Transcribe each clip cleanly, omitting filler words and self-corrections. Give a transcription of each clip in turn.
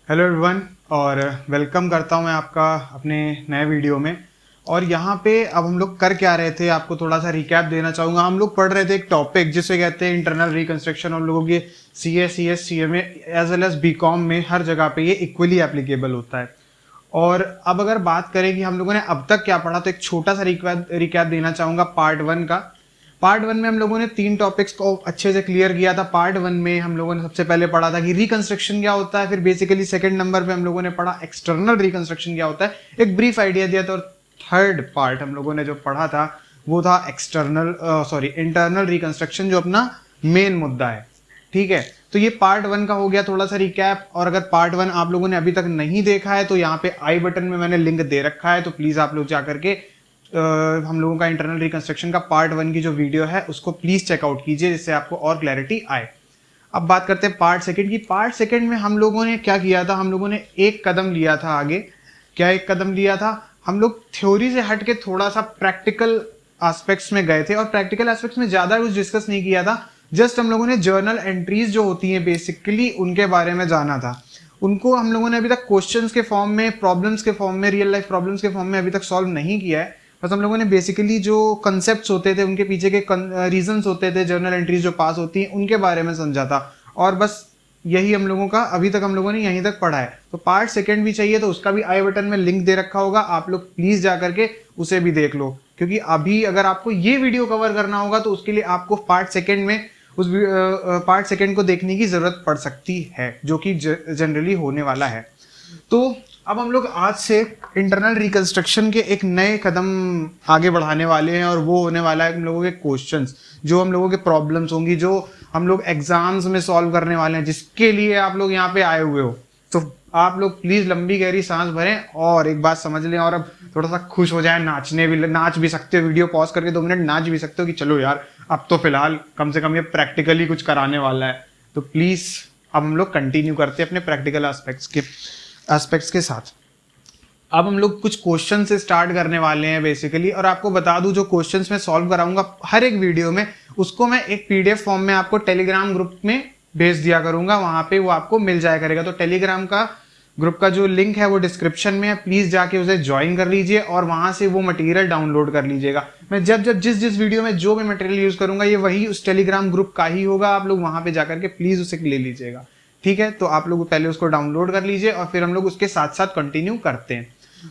Hello everyone और welcome करता हूं मैं आपका अपने नए वीडियो में। और यहाँ पे अब हम लोग कर क्या रहे थे, आपको थोड़ा सा रिकैप देना चाहूँगा। हम लोग पढ़ रहे थे एक टॉपिक जिसे कहते हैं इंटरनल रिकंस्ट्रक्शन। हम लोगों के CA, CS, CMA as well as BCom में हर जगह पे ये इक्वली एप्लीकेबल होता है। और अब अगर बात करें कि हम लोगों ने अब तक क्या पढ़ा, तो एक छोटा सा रिकैप देना चाहूँगा पार्ट 1 का। पार्ट 1 में हम लोगों ने 3 टॉपिक्स को अच्छे से क्लियर किया था। पार्ट 1 में हम लोगों ने सबसे पहले पढ़ा था कि रिकंस्ट्रक्शन क्या होता है, फिर बेसिकली सेकंड नंबर पे हम लोगों ने पढ़ा एक्सटर्नल रिकंस्ट्रक्शन क्या होता है, एक ब्रीफ आइडिया दिया था। और थर्ड पार्ट हम लोगों ने जो पढ़ा था वो था इंटरनल रिकंस्ट्रक्शन, जो अपना मेन मुद्दा है। ठीक है, तो ये पार्ट 1 का हो गया थोड़ा सा रिकैप। और अगर पार्ट 1 आप लोगों ने अभी तक नहीं देखा है तो यहाँ पे आई बटन में मैंने लिंक दे रखा है, तो प्लीज आप लोग जाकर के हम लोगों का इंटरनल रिकंस्ट्रक्शन का पार्ट 1 की जो वीडियो है उसको प्लीज चेकआउट कीजिए, जिससे आपको और क्लैरिटी आए। अब बात करते हैं पार्ट सेकंड की। पार्ट सेकंड में हम लोगों ने क्या किया था, हम लोगों ने एक कदम लिया था आगे। क्या एक कदम लिया था, हम लोग थ्योरी से हट के थोड़ा सा प्रैक्टिकल एस्पेक्ट्स में गए थे। और प्रैक्टिकल एस्पेक्ट्स में ज्यादा कुछ डिस्कस नहीं किया था, जस्ट हम लोगों ने जर्नल एंट्रीज जो होती हैं बेसिकली उनके बारे में जाना था। उनको हम लोगों ने अभी तक क्वेश्चंस के फॉर्म में, प्रॉब्लम्स के फॉर्म में, रियल लाइफ प्रॉब्लम्स के फॉर्म में अभी तक सॉल्व नहीं किया है। बस हम लोगों ने बेसिकली जो कंसेप्ट्स होते थे, उनके पीछे के रीजंस होते थे, जर्नल एंट्रीज जो पास होती हैं उनके बारे में समझा था। और बस यही हम लोगों का अभी तक हम लोगों ने यहीं तक पढ़ा है। तो पार्ट सेकंड भी चाहिए तो उसका भी आई बटन में लिंक दे रखा होगा, आप लोग प्लीज जा करके उसे भी देख लो। क्योंकि अभी अगर आपको ये वीडियो कवर करना होगा तो उसके लिए आपको पार्ट सेकंड में उस पार्ट सेकंड को देखने की जरूरत पड़ सकती है, जो कि जनरली होने वाला है। तो अब हम लोग आज से इंटरनल रिकंस्ट्रक्शन के एक नए कदम आगे बढ़ाने वाले हैं, और वो होने वाला है हम लोगों के क्वेश्चंस, जो हम लोगों के प्रॉब्लम्स होंगी, जो हम लोग एग्जाम्स में सॉल्व करने वाले हैं, जिसके लिए आप लोग यहाँ पे आए हुए हो। तो आप लोग प्लीज लंबी गहरी सांस भरें और एक बात समझ लें, और अब थोड़ा सा खुश हो जाए। नाच भी सकते हो, वीडियो पॉज करके 2 मिनट नाच भी सकते हो कि चलो यार अब तो फिलहाल कम से कम ये प्रैक्टिकली कुछ कराने वाला है। तो प्लीज अब हम लोग कंटिन्यू करते हैं अपने प्रैक्टिकल एस्पेक्ट्स के साथ। अब हम लोग कुछ क्वेश्चन से स्टार्ट करने वाले हैं बेसिकली। और आपको बता दूं, जो क्वेश्चंस मैं सॉल्व कराऊंगा हर एक वीडियो में, उसको मैं एक PDF फॉर्म में आपको टेलीग्राम ग्रुप में भेज दिया करूंगा, वहां पे वो आपको मिल जाया करेगा। तो टेलीग्राम का ग्रुप का जो लिंक है वो डिस्क्रिप्शन में है, प्लीज जाके उसे ज्वाइन कर लीजिए और वहां से वो मटेरियल डाउनलोड कर लीजिएगा। मैं जब जब जिस वीडियो में जो भी मटेरियल यूज करूंगा ये वही उस टेलीग्राम ग्रुप का ही होगा। आप लोग वहां पे जाकर के प्लीज उसे ले लीजिएगा। ठीक है, तो आप लोग पहले उसको डाउनलोड कर लीजिए और फिर हम लोग उसके साथ साथ कंटिन्यू करते हैं।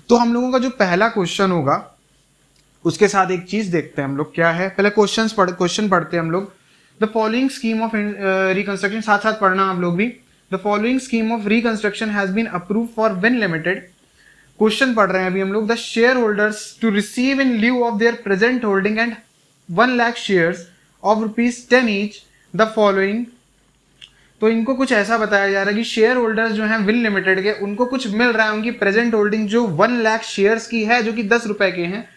तो हम लोगों का जो पहला क्वेश्चन होगा उसके साथ एक चीज देखते हैं हम लोग क्या है। पहले क्वेश्चन पढ़ते हैं हम लोग। The following scheme of reconstruction, साथ साथ पढ़ना आप लोग भी। The following scheme of reconstruction has been approve for Win Limited. Question पढ़ रहे हैं अभी हम लोग। The shareholders to receive in lieu of their present holding and 1 lakh shares of ₹10 each the following. तो इनको कुछ ऐसा बताया जा रहा है कि शेयर होल्डर्स जो हैं विल लिमिटेड के, उनको कुछ मिल रहा है, उनकी प्रेजेंट होल्डिंग जो 1 लाख शेयर्स की है, जो कि 10 रुपए के हैं,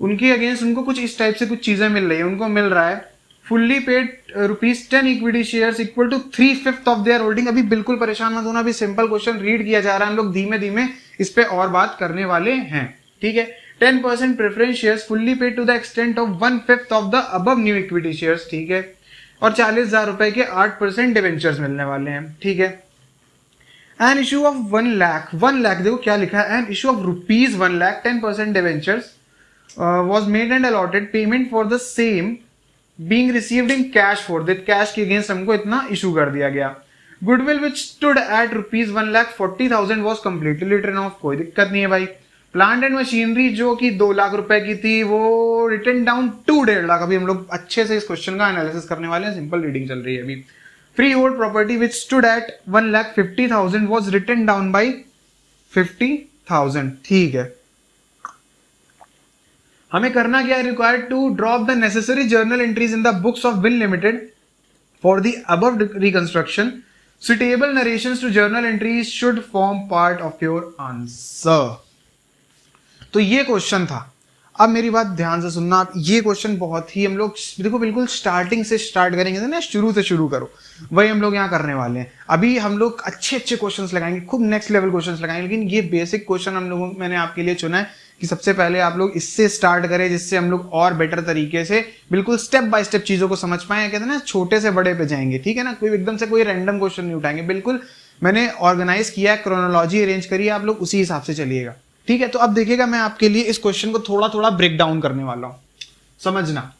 उनके अगेंस्ट उनको कुछ इस टाइप से कुछ चीजें मिल रही है। उनको मिल रहा है fully paid ₹10 equity shares equal to 3/5 of their holding. अभी बिल्कुल परेशान मत होना, अभी सिंपल क्वेश्चन रीड किया जा रहा है, हम लोग धीमे धीमे इस पे और बात करने वाले हैं। ठीक है, 10% preference shares fully paid to the extent of 1/5 of the above new equity shares. ठीक है, और 40,000 रुपए के 8% डिवेंचर्स मिलने वाले हैं। ठीक है, एन इशू ऑफ 1 लाख, देखो क्या लिखा है, an issue of ₹1 lakh 10% debentures was made and allotted, payment for the same being received in cash for that, cash के अगेंस्ट हमको इतना इशू कर दिया गया। Goodwill which stood eight ₹1,40,000 was completely return of, कोई दिक्कत नहीं है भाई। प्लांट एंड मशीनरी जो कि 2 लाख रुपए की थी वो रिटर्न डाउन टू 1.5 लाख। अभी हम लोग अच्छे से इस क्वेश्चन का एनालिसिस करने वाले हैं, सिंपल रीडिंग चल रही है अभी। Freehold property which stood at 1,50,000 was written down by 50,000। ठीक है, हमें करना क्या है, required to drop the necessary journal entries in the books of Win Limited for the above reconstruction. Suitable narrations to journal entries should form part of your answer. तो ये question था। अब मेरी बात ध्यान से सुनना आप, ये क्वेश्चन बहुत ही हम लोग देखो बिल्कुल स्टार्टिंग से स्टार्ट करेंगे ना, शुरू से शुरू करो, वही हम लोग यहाँ करने वाले हैं। अभी हम लोग अच्छे अच्छे क्वेश्चंस लगाएंगे, खूब नेक्स्ट लेवल क्वेश्चंस लगाएंगे, लेकिन ये बेसिक क्वेश्चन हम लोगों मैंने आपके लिए चुना है कि सबसे पहले आप लोग इससे स्टार्ट करें, जिससे हम लोग और बेटर तरीके से बिल्कुल स्टेप बाय स्टेप चीजों को समझ पाए। कहते हैं ना छोटे से बड़े पे जाएंगे, ठीक है ना, कोई एकदम से कोई रैंडम क्वेश्चन नहीं उठाएंगे, बिल्कुल मैंने ऑर्गेनाइज किया है, क्रोनोलॉजी अरेंज करी है, आप लोग उसी हिसाब से चलिएगा, ठीक है। तो अब देखिएगा मैं आपके लिए इस क्वेश्चन को थोड़ा थोड़ा ब्रेक डाउन करने वाला हूँ, समझना।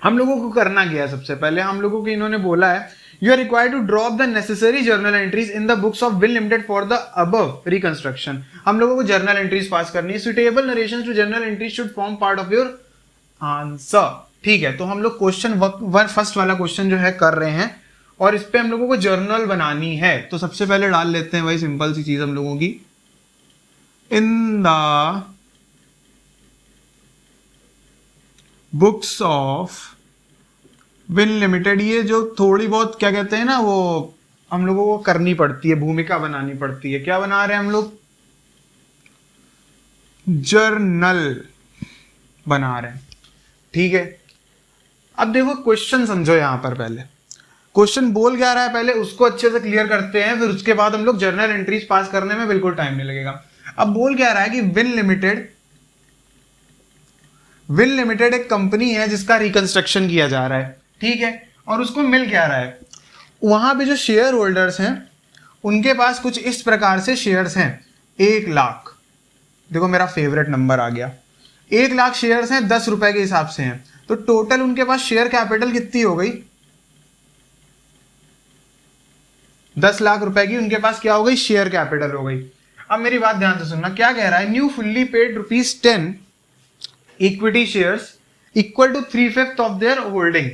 हम लोगों को करना क्या है, सबसे पहले हम लोगों को इन्होंने बोला है you are required to drop the necessary journal entries in the books of Will Limited for the above reconstruction. हम लोगों को जर्नल एंट्रीज पास करनी है। Suitable narrations to journal entries should form part of your answer, ठीक है। तो हम लोग क्वेश्चन फर्स्ट वाला क्वेश्चन जो है कर रहे हैं और इस पे हम लोगों को जर्नल बनानी है। तो सबसे पहले डाल लेते हैं भाई सिंपल सी चीज हम लोगों की, इन the books of Will limited. ये जो थोड़ी बहुत क्या कहते हैं ना, वो हम लोगों को करनी पड़ती है, भूमिका बनानी पड़ती है। क्या बना रहे हैं हम लोग, जर्नल बना रहे हैं, ठीक है। अब देखो क्वेश्चन समझो, यहां पर पहले क्वेश्चन बोल क्या रहा है, पहले उसको अच्छे से क्लियर करते हैं, फिर उसके बाद हम लोग जर्नल एंट्रीज पास करने में बिल्कुल टाइम नहीं लगेगा। अब बोल क्या रहा है कि विल लिमिटेड एक कंपनी है जिसका रिकंस्ट्रक्शन किया जा रहा है, ठीक है। और उसको मिल क्या रहा है, वहां पे जो शेयर होल्डर्स हैं उनके पास कुछ इस प्रकार से शेयर्स हैं, 1,00,000। देखो मेरा फेवरेट नंबर आ गया, 1,00,000 शेयर्स हैं, 10 रुपए के हिसाब से हैं। तो टोटल उनके पास शेयर कैपिटल कितनी हो गई, 10 लाख रुपए की उनके पास क्या हो गई, शेयर कैपिटल हो गई। अब मेरी बात ध्यान से सुनना, क्या कह रहा है, new fully paid ₹10 equity shares equal to 3/5 of their holding.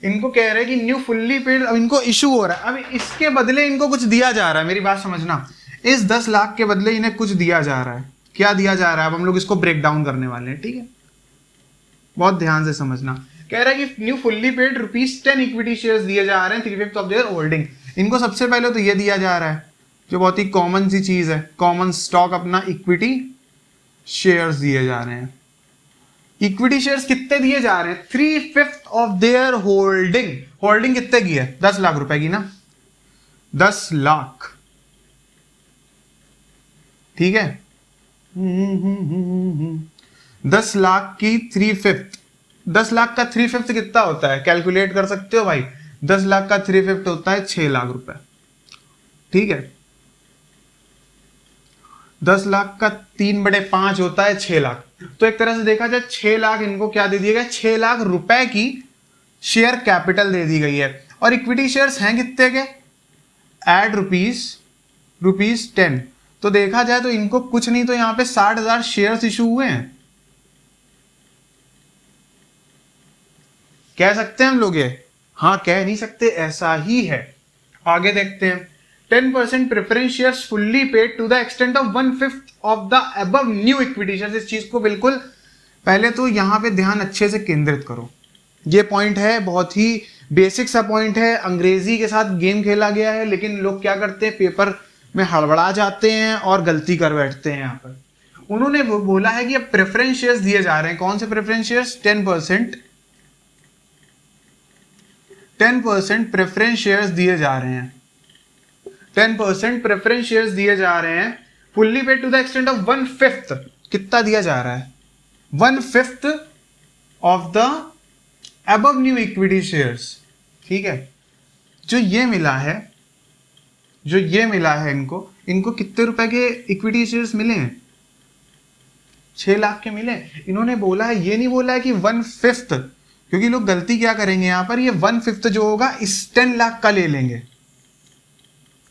इनको कह रहे हैं कि न्यू फुल्ली पेड, अब इनको इशू हो रहा है, अब इसके बदले इनको कुछ दिया जा रहा है। मेरी बात समझना, इस 10 लाख के बदले इन्हें कुछ दिया जा रहा है। क्या दिया जा रहा है, अब हम लोग इसको ब्रेक डाउन करने वाले हैं, ठीक है। बहुत ध्यान से समझना, कह रहा है कि new fully paid ₹10 equity shares दिए जा रहे हैं, 3/5 ऑफ देयर होल्डिंग। इनको सबसे पहले तो ये दिया जा रहा है जो बहुत ही कॉमन सी चीज है, कॉमन स्टॉक अपना इक्विटी शेयर्स दिए जा रहे हैं। इक्विटी शेयर्स कितने दिए जा रहे हैं, 3/5 ऑफ देयर होल्डिंग। होल्डिंग कितने की है, 10 लाख रुपए की ना, 10 लाख, ठीक है। 10 लाख की 3/5, 10 लाख का 3/5 कितना होता है, कैलकुलेट कर सकते हो भाई। 10 लाख का 3/5 होता है 6 लाख रुपए, ठीक है। 10 लाख का 3/5 होता है 6 लाख। तो एक तरह से देखा जाए 6 लाख इनको क्या दे दिया गया, 6 लाख रुपए की शेयर कैपिटल दे दी गई है। और इक्विटी शेयर्स हैं कितने के, एड ₹10। तो देखा जाए तो इनको कुछ नहीं तो यहां पे 60,000 शेयर्स इशू हुए हैं, कह सकते हैं हम लोग ये, हाँ कह नहीं सकते, ऐसा ही है। आगे देखते हैं, 10% preference shares fully paid to the extent of 1/5 of the above new equity shares. इस चीज को बिल्कुल पहले तो यहां पे ध्यान अच्छे से केंद्रित करो। ये पॉइंट है, बहुत ही बेसिक सा पॉइंट है, अंग्रेजी के साथ गेम खेला गया है, लेकिन लोग क्या करते हैं, पेपर में हड़बड़ा जाते हैं और गलती कर बैठते हैं। यहाँ पर उन्होंने बोला है कि अब प्रेफरेंस शेयर्स दिए जा रहे हैं, कौन से प्रेफरेंस शेयर्स, 10% प्रेफरेंस शेयर्स दिए जा रहे हैं, 10% प्रेफरेंस शेयर्स दिए जा रहे हैं, fully paid to the extent of 1/5। कितना दिया जा रहा है, 1/5 of the above new equity shares, ठीक है। जो ये मिला है इनको कितने रुपए के इक्विटी शेयर्स मिले हैं, 6 लाख के मिले। इन्होंने बोला है, ये नहीं बोला है कि 1/5, क्योंकि लोग गलती क्या करेंगे यहां पर, ये 1/5 जो होगा इस 10 लाख का ले लेंगे।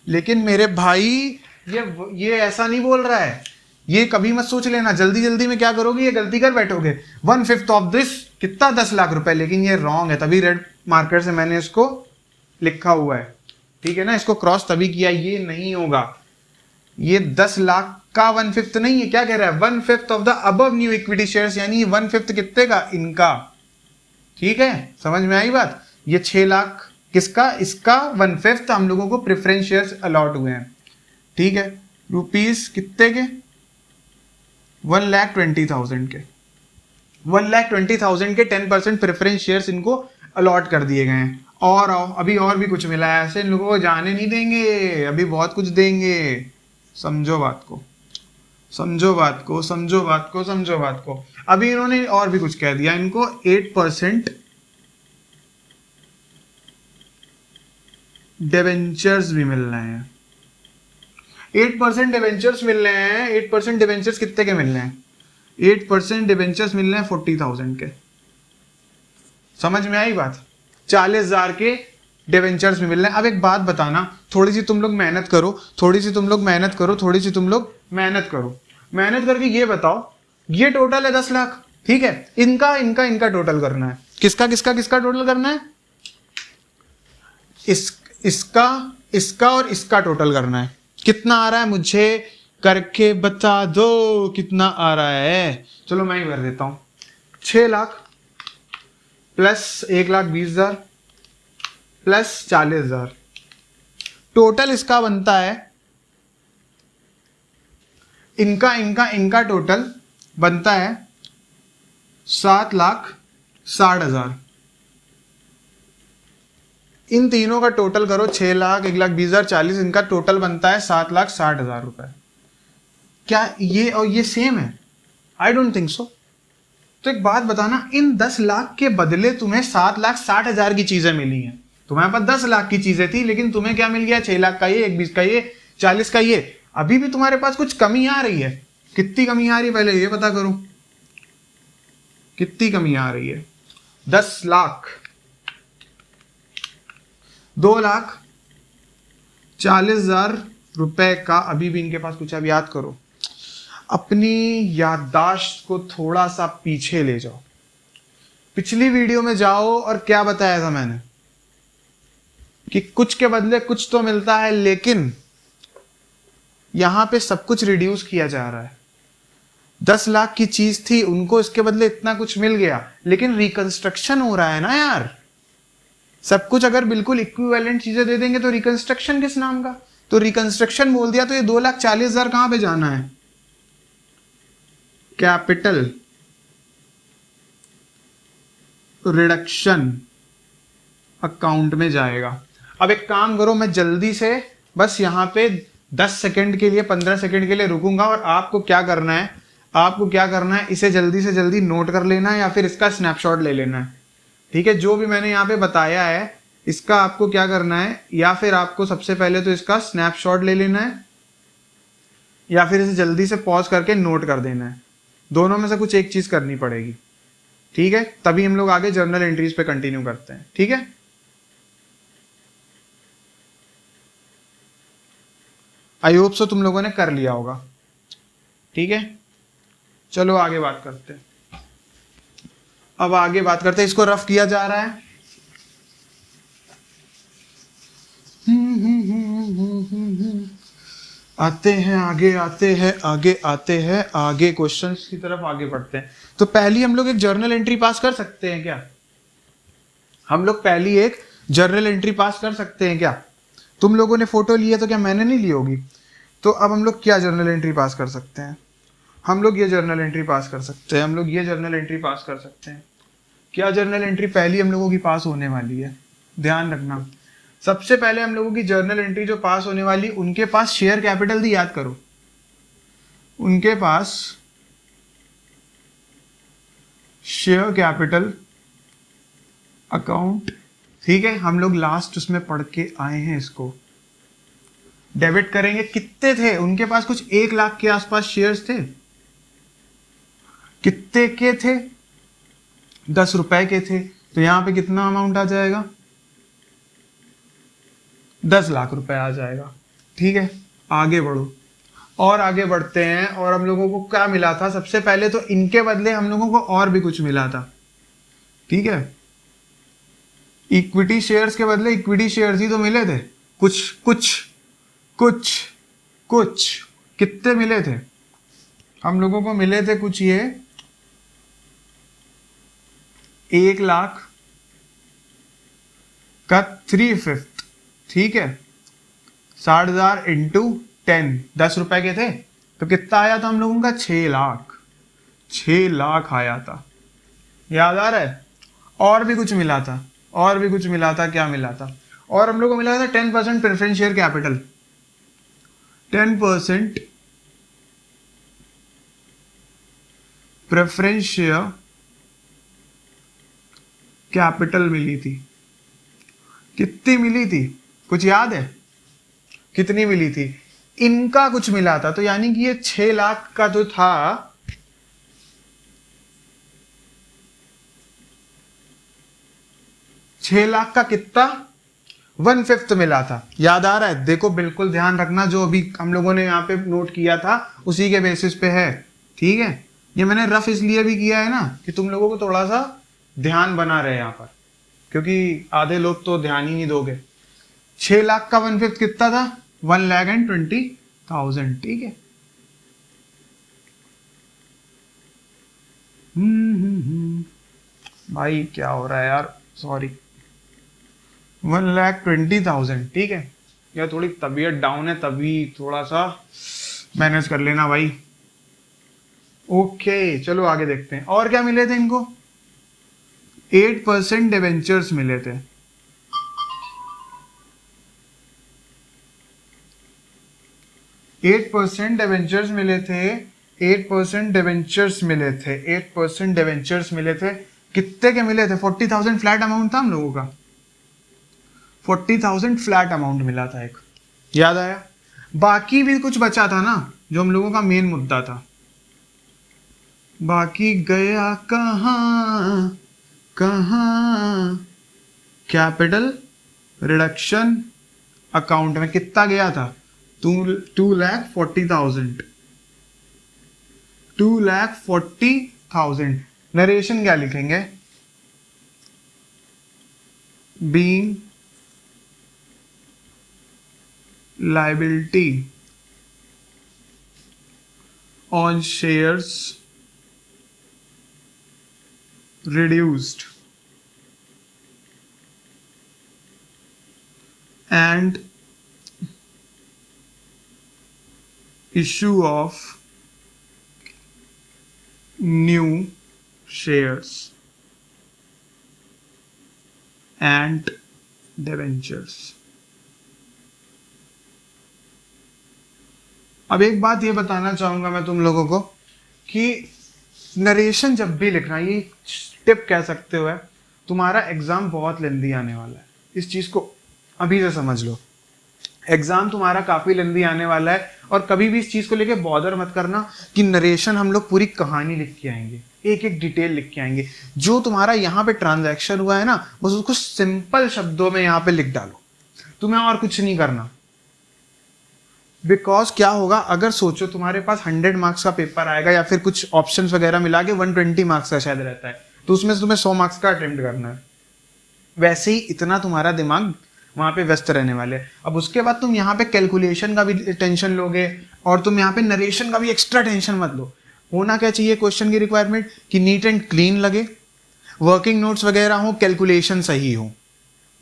लेकिन मेरे भाई ये ऐसा नहीं बोल रहा है, ये कभी मत सोच लेना, जल्दी जल्दी में क्या करोगे, ये गलती कर बैठोगे, 1/5 ऑफ दिस कितना, 10 लाख रुपए। लेकिन ये रॉन्ग है, तभी रेड मार्कर से मैंने इसको लिखा हुआ है, ठीक है ना। इसको क्रॉस तभी किया, ये नहीं होगा, ये 10 लाख का 1/5 नहीं है। क्या कह रहा है, 1/5 of the above new equity shares, यानी 1/5 कितने का, इनका, ठीक है। समझ में आई बात। ये 6 लाख किसका, इसका 1/5 हम लोगों को प्रेफरेंस शेयर्स अलॉट हुए हैं, ठीक है। रुपीस कितने के, 1,20,000 के, 1,20,000 के 10% प्रेफरेंस शेयर्स इनको अलॉट कर दिए गए हैं। और अभी और भी कुछ मिला है, ऐसे इन लोगों को जाने नहीं देंगे, अभी बहुत कुछ देंगे। समझो बात को। अभी इन्होंने और भी कुछ कह दिया, इनको 8% डिबेंचर्स भी मिल रहे हैं, 8% डिवेंचर्स मिल रहे हैं। 8% डिवेंचर्स कितने के मिल रहे हैं? 8% डिवेंचर्स मिल रहे हैं 40,000 के। समझ में आई बात? 40,000 के डिवेंचर्स में मिल रहे हैं। अब एक बात बताना, थोड़ी सी तुम लोग मेहनत करो, थोड़ी सी तुम लोग मेहनत करो, थोड़ी सी तुम लोग मेहनत करो, मेहनत करके ये बताओ, ये टोटल है 10 लाख, ठीक है? इनका इनका इनका टोटल करना है। किसका किसका किसका टोटल करना है? इसका इसका और इसका टोटल करना है। कितना आ रहा है मुझे करके बता दो, कितना आ रहा है? चलो मैं ही भर देता हूं। 6 लाख प्लस 1,20,000 प्लस 40,000, टोटल इसका बनता है, इनका इनका इनका टोटल बनता है 7,60,000। इन तीनों का टोटल करो, 6 लाख, 1,20,000, 40, इनका टोटल बनता है 7,60,000 रुपए। क्या ये और ये सेम है? I don't think so. तो एक बात बताना, इन 10 लाख के बदले तुम्हें 7,60,000 की चीजें मिली हैं। तुम्हारे पास 10 लाख की चीजें थी, लेकिन तुम्हें क्या मिल गया? 6 लाख का ये, 1,20 का ये, 40 का ये। अभी भी तुम्हारे पास कुछ कमी आ रही है। कितनी कमी आ रही है पहले ये पता करो, कितनी कमी आ रही है? 10 लाख, 2,40,000 रुपए का अभी भी इनके पास कुछ। अब याद करो, अपनी याददाश्त को थोड़ा सा पीछे ले जाओ, पिछली वीडियो में जाओ और क्या बताया था मैंने कि कुछ के बदले कुछ तो मिलता है, लेकिन यहां पे सब कुछ रिड्यूस किया जा रहा है। 10 लाख की चीज थी, उनको इसके बदले इतना कुछ मिल गया, लेकिन रिकंस्ट्रक्शन हो रहा है ना यार। सब कुछ अगर बिल्कुल इक्विवेलेंट चीजें दे देंगे तो रिकंस्ट्रक्शन किस नाम का? तो रिकंस्ट्रक्शन बोल दिया तो ये 2,40,000 कहां पे जाना है? कैपिटल रिडक्शन अकाउंट में जाएगा। अब एक काम करो, मैं जल्दी से बस यहां पे 10 सेकंड के लिए, 15 सेकंड के लिए रुकूंगा, और आपको क्या करना है, आपको क्या करना है, इसे जल्दी से जल्दी नोट कर लेना है या फिर इसका स्नैपशॉट ले लेना है। ठीक है, जो भी मैंने यहाँ पे बताया है इसका आपको क्या करना है, या फिर आपको सबसे पहले तो इसका स्नैपशॉट ले लेना है या फिर इसे जल्दी से पॉज करके नोट कर देना है। दोनों में से कुछ एक चीज करनी पड़ेगी, ठीक है? तभी हम लोग आगे जर्नल एंट्रीज पे कंटिन्यू करते हैं, ठीक है? आई होप सो तुम लोगों ने कर लिया होगा, ठीक है? चलो आगे बात करते हैं। अब आगे बात करते हैं, इसको रफ किया जा रहा है। आते हैं आगे, आते हैं आगे, आते हैं आगे, क्वेश्चंस की तरफ आगे बढ़ते हैं। तो पहली हम लोग एक जर्नल एंट्री पास कर सकते हैं क्या? हम लोग पहली एक जर्नल एंट्री पास कर सकते हैं क्या? तुम लोगों ने फोटो ली है तो क्या मैंने नहीं ली होगी? तो अब हम लोग क्या जर्नल एंट्री पास कर सकते हैं? हम लोग ये जर्नल एंट्री पास कर सकते हैं, हम लोग ये जर्नल एंट्री पास कर सकते हैं। क्या जर्नल एंट्री पहली हम लोगों की पास होने वाली है? ध्यान रखना, सबसे पहले हम लोगों की जर्नल एंट्री जो पास होने वाली, उनके पास शेयर कैपिटल थी, याद करो, उनके पास शेयर कैपिटल अकाउंट, ठीक है? हम लोग लास्ट उसमें पढ़ के आए हैं, इसको डेबिट करेंगे। कितने थे उनके पास? कुछ 1 लाख के आसपास शेयर्स थे। कितने के थे? 10 रुपए के थे। तो यहां पे कितना अमाउंट आ जाएगा? 10 लाख रुपए आ जाएगा, ठीक है? आगे बढ़ो, और आगे बढ़ते हैं। और हम लोगों को क्या मिला था? सबसे पहले तो इनके बदले हम लोगों को और भी कुछ मिला था, ठीक है? इक्विटी शेयर्स के बदले इक्विटी शेयर्स ही तो मिले थे, कुछ कुछ कुछ कुछ। कितने मिले थे हम लोगों को? मिले थे कुछ ये 1 लाख का 3/5, ठीक है? 60,000 इंटू 10, 10 रुपए के थे, तो कितना आया था हम लोगों का? 6 लाख। 6 लाख आया था, याद आ रहा है? और भी कुछ मिला था, और भी कुछ मिला था। क्या मिला था? और हम लोग को मिला था 10% preference share capital. 10% preference share capital मिली थी। कितनी मिली थी? कुछ याद है? कितनी मिली थी? इनका कुछ मिला था, तो यानी कि ये 6 लाख का जो था, 6 लाख का कितना 1/5 मिला था। याद आ रहा है? देखो बिल्कुल ध्यान रखना, जो अभी हम लोगों ने यहाँ पे नोट किया था उसी के बेसिस पे है, ठीक है। ये मैंने रफ इसलिए भी किया है ना कि तुम लोगों को थोड़ा सा ध्यान बना रहे यहाँ पर, क्योंकि आधे लोग तो ध्यान ही नहीं दोगे। 6 लाख का 1/5 कितना था? 1,20,000, ठीक है। भाई क्या हो रहा है यार, सॉरी। 1,20,000, ठीक है। यार थोड़ी तबीयत डाउन है, तभी थोड़ा सा मैनेज कर लेना भाई। ओके चलो आगे देखते हैं। और क्या मिले थे इनको? 8% डिवेंचर्स मिले थे। 8% डिवेंचर्स मिले थे। 8% डिवेंचर्स मिले थे। 8% डिवेंचर्स मिले थे। कितने के मिले थे? 40,000 फ्लैट अमाउंट था हम लोगों का। 40,000 फ्लैट अमाउंट मिला था एक, याद आया? बाकी भी कुछ बचा था ना, जो हम लोगों का मेन मुद्दा था। बाकी गया कहाँ कहाँ? कैपिटल रिडक्शन अकाउंट में कितना गया था? 2,40,000। 2,40,000। नरेशन क्या लिखेंगे? Being liability on shares reduced and issue of new shares and debentures। अब एक बात ये बताना चाहूंगा मैं तुम लोगों को कि नरेशन जब भी लिखना, ये टिप कह सकते हो है, तुम्हारा एग्जाम बहुत लेंदी आने वाला है, इस चीज को अभी से समझ लो। एग्जाम तुम्हारा काफी लेंदी आने वाला है, और कभी भी इस चीज को लेके बॉदर मत करना कि नरेशन हम लोग पूरी कहानी लिख के आएंगे, एक एक डिटेल लिख के आएंगे। जो तुम्हारा यहाँ पे ट्रांजैक्शन हुआ है ना, बस उसको सिंपल शब्दों में यहाँ पे लिख डालो, तुम्हें और कुछ नहीं करना। बिकॉज क्या होगा, अगर सोचो तुम्हारे पास 100 मार्क्स का पेपर आएगा, या फिर कुछ ऑप्शंस वगैरह मिला के 120 मार्क्स का शायद रहता है, तो उसमें से तुम्हें 100 मार्क्स का अटेम्प्ट करना है। वैसे ही इतना तुम्हारा दिमाग वहां पे व्यस्त रहने वाले हैं। अब उसके बाद तुम यहाँ पे कैलकुलेशन का भी टेंशन लोगे, और तुम यहाँ पे नरेशन का भी एक्स्ट्रा टेंशन मत लो। होना क्या चाहिए क्वेश्चन की रिक्वायरमेंट, कि नीट एंड क्लीन लगे, वर्किंग नोट्स वगैरह हो, कैलकुलेशन सही हो,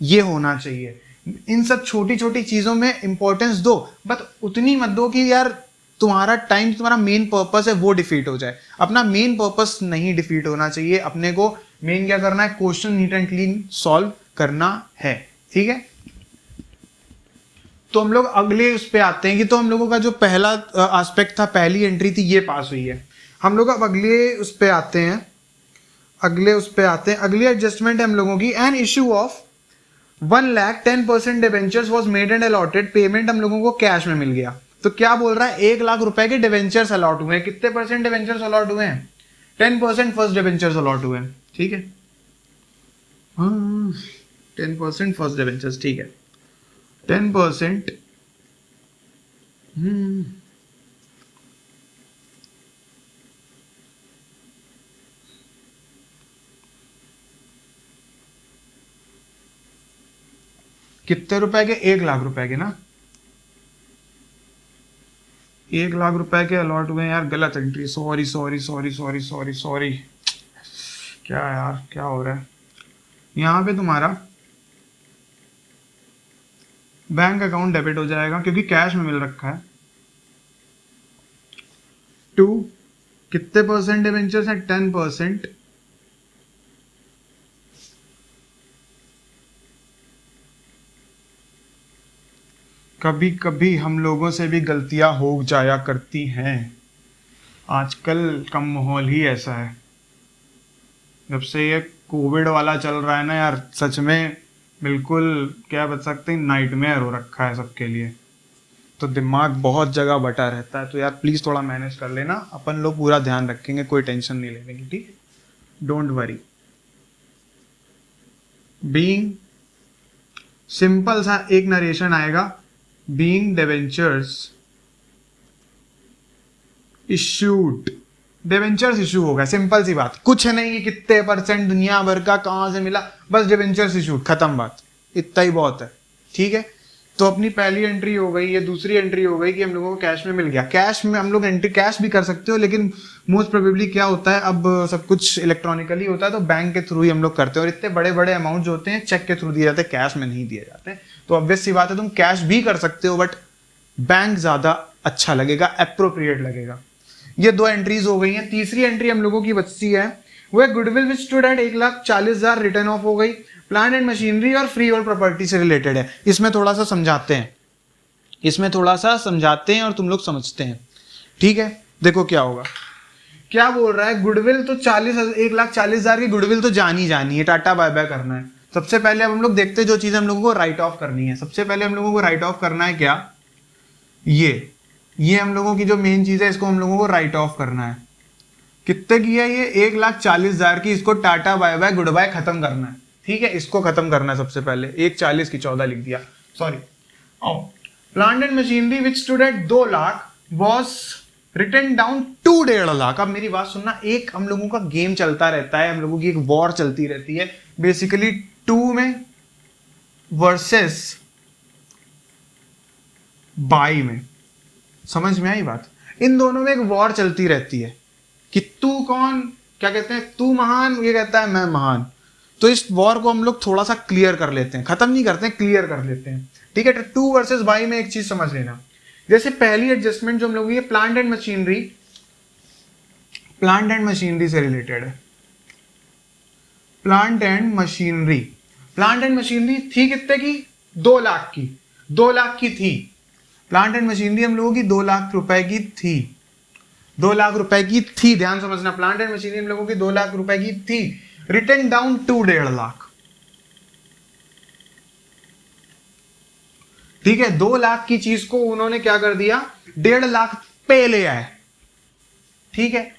ये होना चाहिए। इन सब छोटी छोटी चीजों में इंपॉर्टेंस दो, बट उतनी मत दो कि यार तुम्हारा टाइम, तुम्हारा मेन पर्पस है वो डिफीट हो जाए। अपना मेन पर्पस नहीं डिफीट होना चाहिए। अपने को मेन क्या करना है, question neat and clean solve करना है, ठीक है। तो हम लोग अगले उस पे आते हैं कि तो हम लोगों का जो पहला एस्पेक्ट था, पहली एंट्री थी, ये पास हुई है। हम लोग अब अगले उस पे आते हैं, अगली एडजस्टमेंट है हम लोगों की। An issue of 1,00,000 10% debentures was made and allotted. Payment हम लोगों को कैश में मिल गया। तो क्या बोल रहा है, 1,00,000 रुपए के डिवेंचर्स अलॉट हुए हैं। कितने परसेंट डिवेंचर्स अलॉट हुए हैं? 10% फर्स्ट डिवेंचर्स अलॉट हुए हैं, ठीक है। 10% फर्स्ट डिवेंचर्स, ठीक है। 10%, कितने रुपए के? 1,00,000 रुपए के ना, 1,00,000 रुपए के अलॉट हुए यार। गलत entry, sorry sorry sorry sorry sorry sorry. क्या यार, क्या हो रहा है यहाँ पे? तुम्हारा बैंक अकाउंट डेबिट हो जाएगा क्योंकि कैश में मिल रखा है। 2 कितने परसेंट डिवेंचर्स है? 10%। कभी कभी हम लोगों से भी गलतियां हो जाया करती हैं। आजकल का माहौल ही ऐसा है। जब से ये कोविड वाला चल रहा है ना यार, सच में बिल्कुल क्या बता सकते हैं, नाइटमेयर हो रखा है सबके लिए। तो तो दिमाग बहुत जगह बटा रहता है, तो यार प्लीज थोड़ा मैनेज कर लेना, अपन लोग पूरा ध्यान रखेंगे, कोई टेंशन नहीं लेने की, ठीक, डोंट वरी। बीइंग, सिंपल सा एक नरेशन आएगा, being debentures issued, debentures issue होगा, सिंपल सी बात, कुछ नहीं कि कितने परसेंट दुनिया भर का कहां से मिला, बस डिवेंचर्स इशूड, खत्म बात, इतना ही बहुत है, ठीक है। तो अपनी पहली एंट्री हो गई, ये दूसरी एंट्री हो गई कि हम लोगों को कैश में मिल गया। कैश में हम लोग एंट्री कैश भी कर सकते हो, लेकिन मोस्ट प्रोबेबली क्या होता है, अब सब कुछ इलेक्ट्रॉनिकली होता है, तो बैंक के थ्रू ही हम लोग करते हैं, और इतने बड़े बड़े अमाउंट जो होते हैं चेक के थ्रू दिए जाते हैं, कैश में नहीं दिए जाते हैं। तो ऑब्वियस सी बात है, तुम कैश भी कर सकते हो, बट बैंक ज्यादा अच्छा लगेगा, अप्रोप्रिएट लगेगा। ये दो एंट्रीज हो गई हैं। तीसरी एंट्री हम लोगों की बचती है, वो है goodwill which stood eight 1,40,000 return of हो गई, प्लांट एंड मशीनरी और फ्री होल्ड प्रॉपर्टी से रिलेटेड है। इसमें थोड़ा सा समझाते हैं और तुम लोग समझते हैं, ठीक है। देखो क्या होगा, क्या बोल रहा है, गुडविल तो 1,40,000 की गुडविल तो जानी है, टाटा बाय बाय करना है। सबसे पहले अब हम लोग देखते हैं जो चीज हम लोगों को राइट ऑफ करनी है। सबसे पहले हम लोगों को राइट ऑफ करना है क्या, ये हम लोगों की जो मेन चीज है, इसको हम लोगों को राइट ऑफ करना है। कितने की है ये, 1,40,000 की, इसको tata bye bye goodbye खत्म करना है, ठीक है। इसको खत्म करना है सबसे पहले, 1,40 की 14 लिख दिया, sorry. Plant and machinery which stood at 2 lakh was written down to 1.5 lakh. अब मेरी बात सुनना, एक हम लोगों का गेम चलता रहता है, हम लोगों की एक वॉर चलती रहती है बेसिकली 2 में वर्सेस बाई में, समझ में आई बात। इन दोनों में एक वॉर चलती रहती है कि तू कौन, क्या कहते हैं, तू महान, ये कहता है मैं महान। तो इस वॉर को हम लोग थोड़ा सा क्लियर कर लेते हैं, खत्म नहीं करते हैं, क्लियर कर लेते हैं, ठीक है। 2 वर्सेस बाई में एक चीज समझ लेना, जैसे पहली एडजस्टमेंट जो हम लोग, ये प्लांट एंड मशीनरी से रिलेटेड है। प्लांट एंड मशीनरी थी कितने की, 2 लाख की, 2 लाख की थी। प्लांट एंड मशीनरी हम लोगों की 2 लाख रुपए की थी, 2 लाख रुपए की थी, ध्यान समझना। प्लांट एंड मशीनरी हम लोगों की 2 लाख रुपए की थी, रिटर्न डाउन टू 1.5 लाख, ठीक है। 2 लाख की चीज को उन्होंने क्या कर दिया, 1.5 लाख पे ले आए, ठीक है।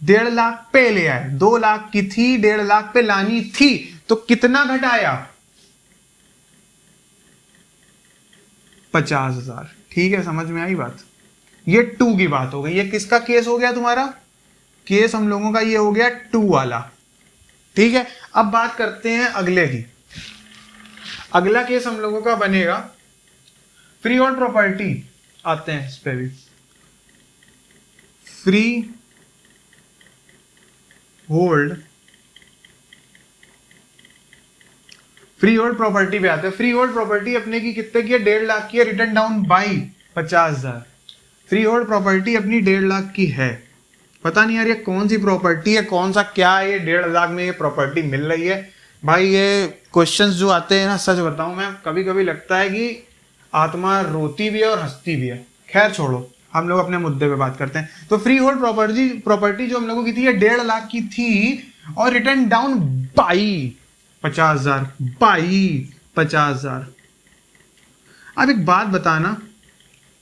1.5 लाख पे ले आए, 2 लाख की थी, 1.5 लाख पे लानी थी, तो कितना घटाया, 50,000, ठीक है। समझ में आई बात। ये 2 की बात हो गई। ये किसका केस हो गया, तुम्हारा केस हम लोगों का ये हो गया 2 वाला, ठीक है। अब बात करते हैं अगले की। अगला केस हम लोगों का बनेगा फ्री होल्ड प्रॉपर्टी, आते हैं इस पे भी। फ्री होल्ड प्रॉपर्टी पे आते हैं। फ्री होल्ड प्रॉपर्टी अपने की कितने की है, 1.5 लाख की है, return down by 50,000। Free hold property अपनी 1.5 लाख की है। पता नहीं यार ये कौन सी प्रॉपर्टी है, कौन सा क्या है, ये 1.5 लाख में ये प्रॉपर्टी मिल रही है। भाई ये क्वेश्चंस जो आते हैं ना, सच बताऊं मैं, कभी कभी लगता है कि आत्मा रोती भी है और हंसती भी है। खैर छोड़ो, हम लोग अपने मुद्दे पे बात करते हैं। तो फ्री होल्ड प्रॉपर्टी जो हम लोगों की थी, ये 1.5 लाख की थी, और रिटर्न डाउन बाई 50,000। अब एक बात बताना,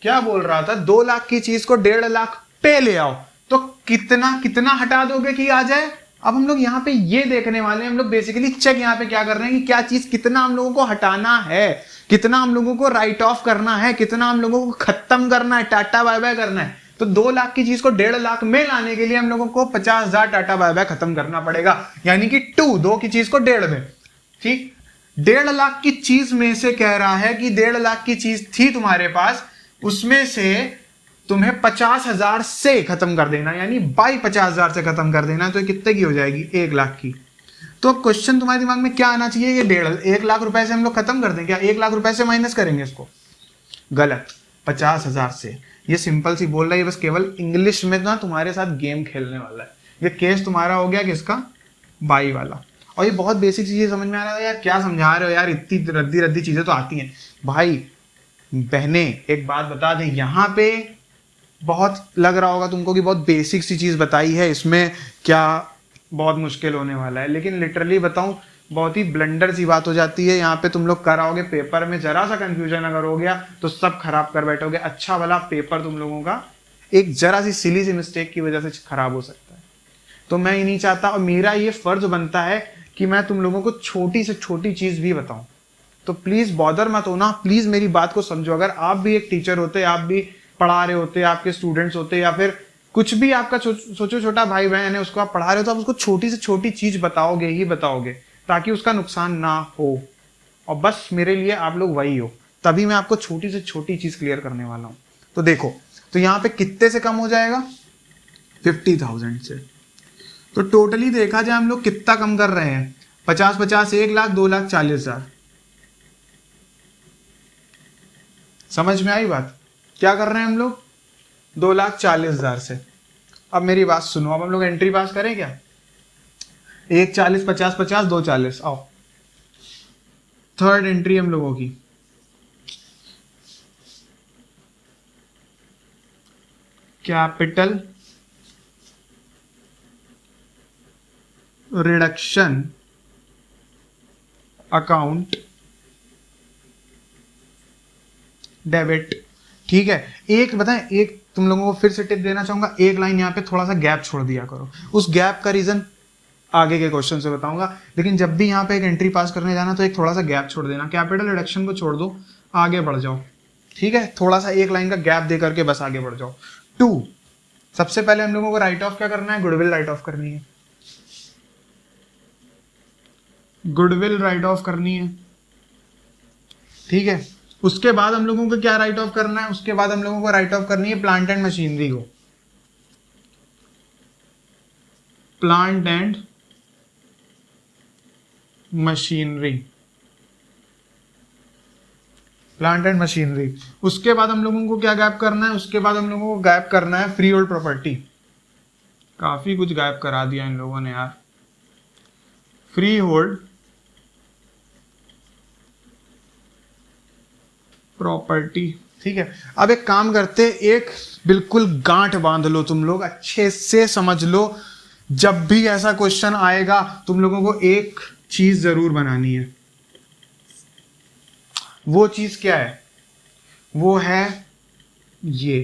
क्या बोल रहा था, 2 लाख की चीज को 1.5 लाख पे ले आओ, तो कितना हटा दोगे कि आ जाए। अब हम लोग यहाँ पे ये देखने वाले हैं, हम लोग बेसिकली चेक यहाँ पे क्या कर रहे हैं कि क्या चीज कितना हम लोगों को हटाना है, कितना हम लोगों को राइट ऑफ करना है, कितना हम लोगों को खत्म करना है, टाटा बाय बाय करना है। तो 2 लाख की चीज को 1.5 लाख में लाने के लिए हम लोगों को 50,000 टाटा बाय बाय खत्म करना पड़ेगा, यानी कि 2 की चीज को 1.5 में, ठीक। 1.5 लाख की चीज में से कह रहा है कि 1.5 लाख की चीज थी तुम्हारे पास, उसमें से तुम्हें 50,000 से खत्म कर देना, यानी बाई 50,000 से खत्म कर देना। तो कितने की हो जाएगी, 1 लाख की। तो क्वेश्चन तुम्हारे दिमाग में क्या आना चाहिए, ये 1 लाख रुपए से हम लोग खत्म कर दें क्या, 1 लाख रुपए से माइनस करेंगे इसको, गलत, 50,000 से। ये सिंपल सी बोल रहा है, ये बस केवल इंग्लिश में ना तुम्हारे साथ गेम खेलने वाला है। ये केस तुम्हारा हो गया किसका, बाई वाला। और ये बहुत बेसिक चीजें समझ में आ रहा है यार, क्या समझा रहे हो यार, इतनी रद्दी चीजें तो आती हैं। भाई बहने एक बात बता दें, यहाँ पे बहुत लग रहा होगा तुमको कि बहुत बेसिक सी चीज बताई है, इसमें क्या बहुत मुश्किल होने वाला है, लेकिन लिटरली बताऊं, बहुत ही ब्लंडर सी बात हो जाती है। यहाँ पे तुम लोग कराओगे पेपर में, जरा सा कंफ्यूजन अगर हो गया तो सब खराब कर बैठोगे। अच्छा वाला पेपर तुम लोगों का एक जरा सी सिली सी मिस्टेक की वजह से खराब हो सकता है। तो मैं ये नहीं चाहता, और मेरा ये फर्ज बनता है कि मैं तुम लोगों को छोटी से छोटी चीज भी बताऊं। तो प्लीज बॉदर मत होना, प्लीज मेरी बात को समझो। अगर आप भी एक टीचर होते, आप भी पढ़ा रहे होते, आपके स्टूडेंट्स होते, या फिर कुछ भी आपका सोचो छोटा भाई बहन है, उसको आप पढ़ा रहे हो, तो आप उसको छोटी से छोटी चीज बताओगे ही बताओगे, ताकि उसका नुकसान ना हो। और बस मेरे लिए आप लोग वही हो, तभी मैं आपको छोटी से छोटी चीज क्लियर करने वाला हूं। तो देखो, तो यहाँ पे कितने से कम हो जाएगा? 50,000 से। तो टोटली देखा जाए हम लोग कितना कम कर रहे हैं? 50-50, 1 लाख, 2,40,000। समझ में आई बात? क्या कर रहे हैं हम लोग? 2,40,000 से। अब मेरी बात सुनो, अब हम लोग एंट्री पास करें क्या? 1,40, 50-50, 2,40। आओ, थर्ड एंट्री हम लोगों की। Capital reduction account debit. ठीक है, एक बताएं, एक तुम लोगों को फिर से टिप देना चाहूंगा, एक लाइन यहाँ पे थोड़ा सा गैप छोड़ दिया करो। उस गैप का रीजन आगे के क्वेश्चन से बताऊंगा, लेकिन जब भी यहाँ पे एक एंट्री पास करने जाना तो एक थोड़ा सा गैप छोड़ देना। कैपिटल रिडक्शन को छोड़ दो, आगे बढ़ जाओ। ठीक है, थोड़ा सा एक लाइन का गैप दे करके बस आगे बढ़ जाओ। 2, सबसे पहले हम लोगों को राइट ऑफ क्या करना है? गुडविल राइट ऑफ करनी है। गुडविल राइट ऑफ करनी है। ठीक है, उसके बाद हम लोगों को क्या राइट ऑफ करना है? उसके बाद हम लोगों को राइट ऑफ करनी है प्लांट एंड मशीनरी को। Plant and machinery, plant and machinery. उसके बाद हम लोगों को क्या गैप करना है? उसके बाद हम लोगों को गैप करना है फ्री होल्ड प्रॉपर्टी। काफी कुछ गैप करा दिया इन लोगों ने यार। Free hold property. ठीक है, अब एक काम करते, एक बिल्कुल गांठ बांध लो तुम लोग, अच्छे से समझ लो। जब भी ऐसा क्वेश्चन आएगा तुम लोगों को एक चीज जरूर बनानी है। वो चीज क्या है? वो है ये,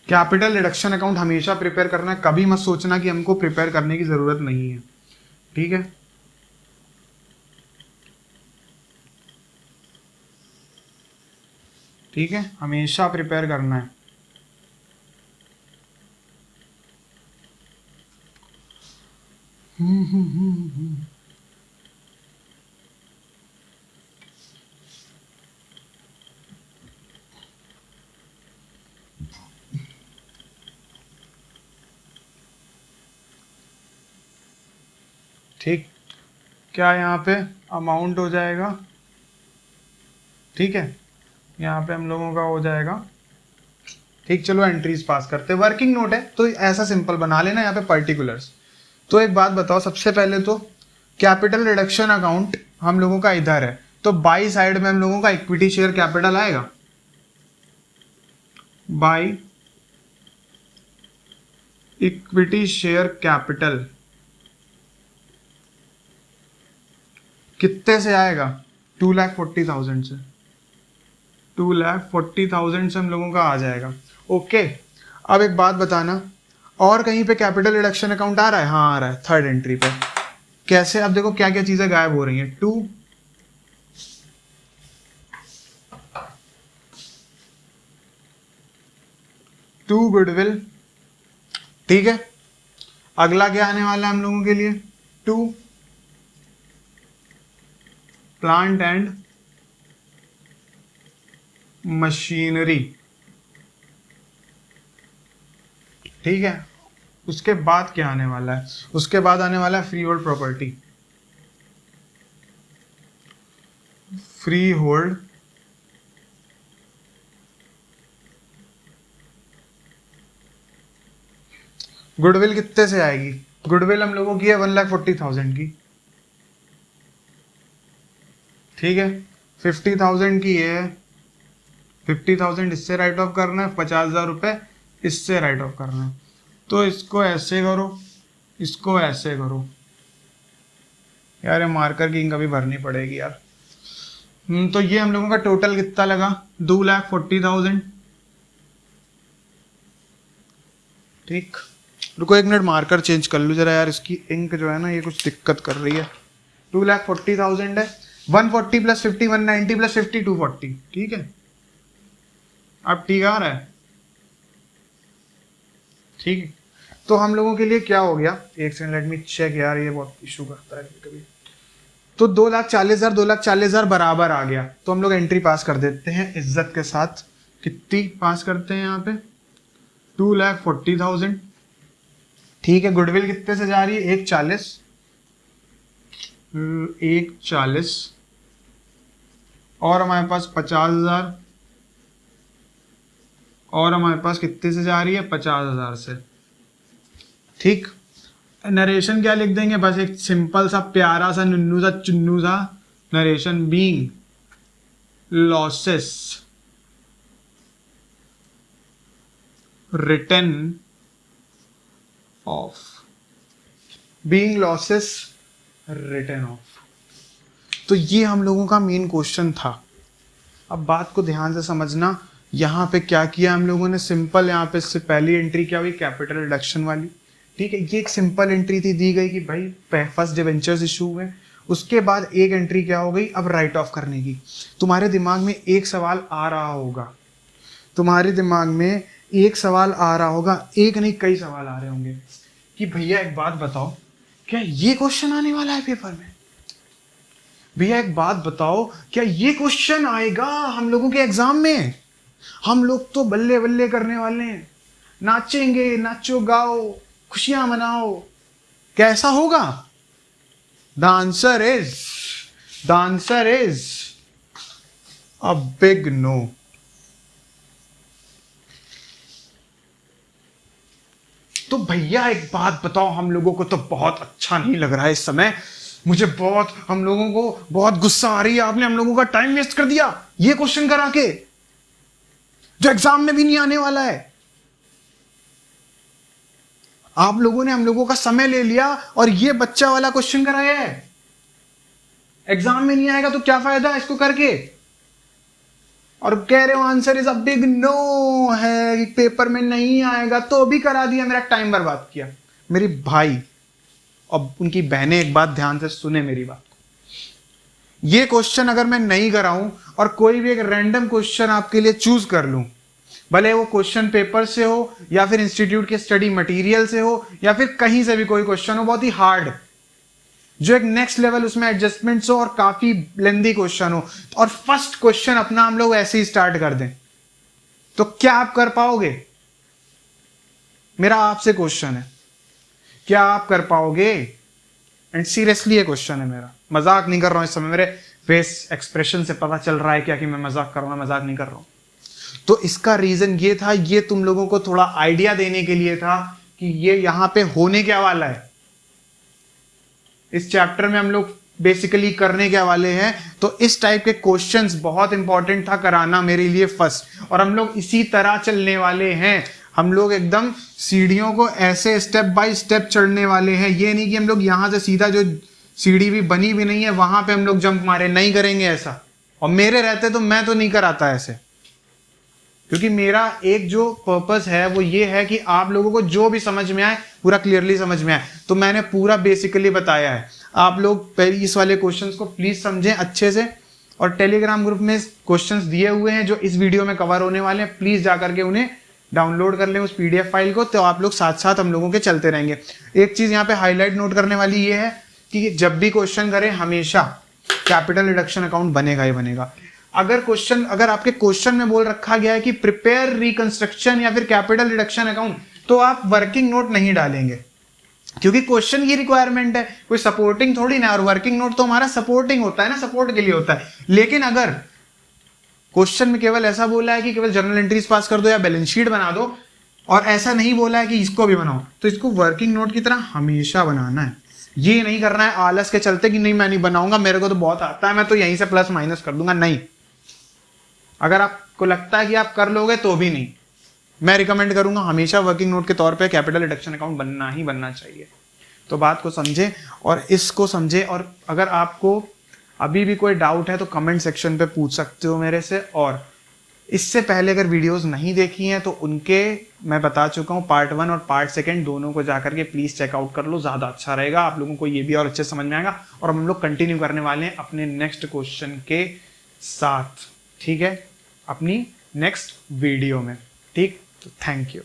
कैपिटल रिडक्शन अकाउंट हमेशा प्रिपेयर करना है। कभी मत सोचना कि हमको प्रिपेयर करने की जरूरत नहीं है। ठीक है, ठीक है, हमेशा प्रिपेयर करना है। ठीक, क्या यहाँ पे अमाउंट हो जाएगा? ठीक है, यहाँ पे हम लोगों का हो जाएगा। ठीक, चलो एंट्रीज पास करते। वर्किंग नोट है तो ऐसा सिंपल बना लेना, यहाँ पे पर्टिकुलर्स। तो एक बात बताओ, सबसे पहले तो कैपिटल रिडक्शन अकाउंट हम लोगों का इधर है, तो बाई साइड में हम लोगों का इक्विटी शेयर कैपिटल आएगा। बाई इक्विटी शेयर कैपिटल कितने से आएगा? 2,40,000 से। 2,40,000 से हम लोगों का आ जाएगा। ओके, अब एक बात बताना, और कहीं पे कैपिटल रिडक्शन अकाउंट आ रहा है? हाँ आ रहा है, थर्ड एंट्री पे। कैसे? अब देखो क्या क्या चीजें गायब हो रही हैं। 2 गुडविल। ठीक है, अगला क्या आने वाला है हम लोगों के लिए? 2 प्लांट एंड मशीनरी। ठीक है, उसके बाद क्या आने वाला है? उसके बाद आने वाला है free hold property. Free hold goodwill कितने से आएगी? गुडविल हम लोगों की है 1,40,000 की। ठीक है, 50,000 की है 50,000 इससे राइट ऑफ करना है, 50,000 रुपये इससे राइट ऑफ करना है। तो इसको ऐसे करो, इसको ऐसे करो यार, ये मार्कर की कभी भरनी पड़ेगी यार। तो ये हम लोगों का टोटल कितना लगा, 2,40,000। ठीक, रुको एक मिनट मार्कर चेंज कर लूँ जरा यार, इसकी इंक जो है ना ये कुछ दिक्कत कर रही है। 2,40,000 है, 140 प्लस 50 190 प्लस 50 240। ठीक है, अब ठीक आ रहा है? ठीक है, तो हम लोगों के लिए क्या हो गया, एक सेकंड लेट मी चेक यार, ये बहुत इशू करता है कभी। तो 2,40,000 2,40,000 बराबर आ गया, तो हम लोग एंट्री पास कर देते हैं इज्जत के साथ। कितनी पास करते हैं यहाँ पे, 2,40,000। ठीक है, गुडविल कितने से जा रही है, 1,40, 1,40, और हमारे पास 50,000, और हमारे पास कितने से जा रही है, 50,000 से। ठीक, नरेशन क्या लिख देंगे, बस एक सिंपल सा प्यारा सा नुन्नू सा चुन्नू सा narration, being losses return of, being losses return of. तो ये हम लोगों का मेन क्वेश्चन था। अब बात को ध्यान से समझना, यहाँ पे क्या किया हम लोगों ने, सिंपल यहाँ पे इससे पहली एंट्री क्या हुई, कैपिटल रिडक्शन वाली। ठीक है, ये एक सिंपल एंट्री थी, दी गई कि भाई फर्स्ट डिवेंचर्स इशू हुए। उसके बाद एक एंट्री क्या हो गई, अब राइट ऑफ करने की। तुम्हारे दिमाग में एक सवाल आ रहा होगा, तुम्हारे दिमाग में एक सवाल आ रहा होगा, एक नहीं कई सवाल आ रहे होंगे कि भैया एक बात बताओ, क्या ये क्वेश्चन आने वाला है पेपर में? भैया एक बात बताओ, क्या ये क्वेश्चन आएगा हम लोगों के एग्जाम में? हम लोग तो बल्ले बल्ले करने वाले हैं, नाचेंगे, नाचो गाओ, खुशियां मनाओ। कैसा होगा? The answer is a big no. तो भैया एक बात बताओ, हम लोगों को तो बहुत अच्छा नहीं लग रहा है इस समय, मुझे बहुत, हम लोगों को बहुत गुस्सा आ रही है, आपने हम लोगों का टाइम वेस्ट कर दिया ये क्वेश्चन करा के, जो एग्जाम में भी नहीं आने वाला है। आप लोगों ने हम लोगों का समय ले लिया और ये बच्चा वाला क्वेश्चन कराया है, एग्जाम में नहीं आएगा तो क्या फायदा इसको करके? और कह रहे हो answer is a big no है, पेपर में नहीं आएगा तो भी करा दिया, मेरा टाइम बर्बाद किया। मेरी भाई और उनकी बहनें एक बात ध्यान से सुने मेरी बात को, ये क्वेश्चन अगर मैं नहीं कराऊं और कोई भी एक रैंडम क्वेश्चन आपके लिए चूज कर लूं, भले वो क्वेश्चन पेपर से हो या फिर इंस्टीट्यूट के स्टडी मटेरियल से हो या फिर कहीं से भी कोई क्वेश्चन हो बहुत ही हार्ड, जो एक नेक्स्ट लेवल उसमें एडजस्टमेंट्स हो और काफी लेंदी क्वेश्चन हो, और फर्स्ट क्वेश्चन अपना हम लोग ऐसे ही स्टार्ट कर दें, तो क्या आप कर पाओगे? मेरा आपसे क्वेश्चन है, क्या आप कर पाओगे? एंड सीरियसली ये क्वेश्चन है मेरा, मजाक नहीं कर रहा हूं। इस समय मेरे फेस एक्सप्रेशन से पता चल रहा है क्या कि मैं मजाक कर रहा हूं, मजाक नहीं कर रहा हूं। तो इसका रीजन ये था, ये तुम लोगों को थोड़ा आइडिया देने के लिए था कि ये यहां पे होने क्या वाला है। इस चैप्टर में हम लोग बेसिकली करने क्या वाले हैं, तो इस टाइप के क्वेश्चंस बहुत इंपॉर्टेंट था कराना मेरे लिए फर्स्ट, और हम लोग इसी तरह चलने वाले हैं। हम लोग एकदम सीढ़ियों को ऐसे स्टेप बाय स्टेप चढ़ने वाले हैं, ये नहीं कि हम लोग यहां से सीधा, जो सीढ़ी भी बनी भी नहीं है वहां पे हम लोग जंप मारे, नहीं करेंगे ऐसा। और मेरे रहते तो मैं तो नहीं कराता ऐसे, क्योंकि मेरा एक जो पर्पस है वो ये है कि आप लोगों को जो भी समझ में आए पूरा क्लियरली समझ में आए। तो मैंने पूरा बेसिकली बताया है, आप लोग इस वाले क्वेश्चंस को प्लीज समझें अच्छे से, और टेलीग्राम ग्रुप में क्वेश्चंस दिए हुए हैं जो इस वीडियो में कवर होने वाले हैं, प्लीज जाकर के उन्हें डाउनलोड कर लें उस पीडीएफ फाइल को, तो आप लोग साथ साथ हम लोगों के चलते रहेंगे। एक चीज यहाँ पे हाईलाइट नोट करने वाली ये है कि जब भी क्वेश्चन करें हमेशा कैपिटल रिडक्शन अकाउंट बनेगा ही बनेगा। अगर आपके क्वेश्चन में बोल रखा गया है कि प्रिपेयर रिकंस्ट्रक्शन या फिर कैपिटल रिडक्शन अकाउंट, तो आप वर्किंग नोट नहीं डालेंगे, क्योंकि क्वेश्चन की रिक्वायरमेंट है, कोई सपोर्टिंग थोड़ी ना। और वर्किंग नोट तो हमारा सपोर्टिंग होता है ना, सपोर्ट के लिए होता है। लेकिन अगर क्वेश्चन में केवल ऐसा बोला है कि केवल जर्नल एंट्रीज पास कर दो या बैलेंस शीट बना दो, और ऐसा नहीं बोला है कि इसको भी बनाओ, तो इसको वर्किंग नोट की तरह हमेशा बनाना है। ये नहीं करना है आलस के चलते कि नहीं मैं नहीं बनाऊंगा, मेरे को तो बहुत आता है, मैं तो यहीं से प्लस माइनस कर दूंगा, नहीं। अगर आपको लगता है कि आप कर लोगे तो भी नहीं, मैं रिकमेंड करूंगा हमेशा वर्किंग नोट के तौर पे कैपिटल रिडक्शन अकाउंट बनना ही बनना चाहिए। तो बात को समझे और इसको समझे, और अगर आपको अभी भी कोई डाउट है तो कमेंट सेक्शन पे पूछ सकते हो मेरे से। और इससे पहले अगर वीडियोस नहीं देखी हैं तो उनके मैं बता चुका हूँ, पार्ट 1 और पार्ट 2 दोनों को जाकर के प्लीज़ चेकआउट कर लो, ज़्यादा अच्छा रहेगा, आप लोगों को ये भी और अच्छे समझ में आएगा। और हम लोग कंटिन्यू करने वाले हैं अपने नेक्स्ट क्वेश्चन के साथ, ठीक है, अपनी नेक्स्ट वीडियो में। ठीक, तो थैंक यू।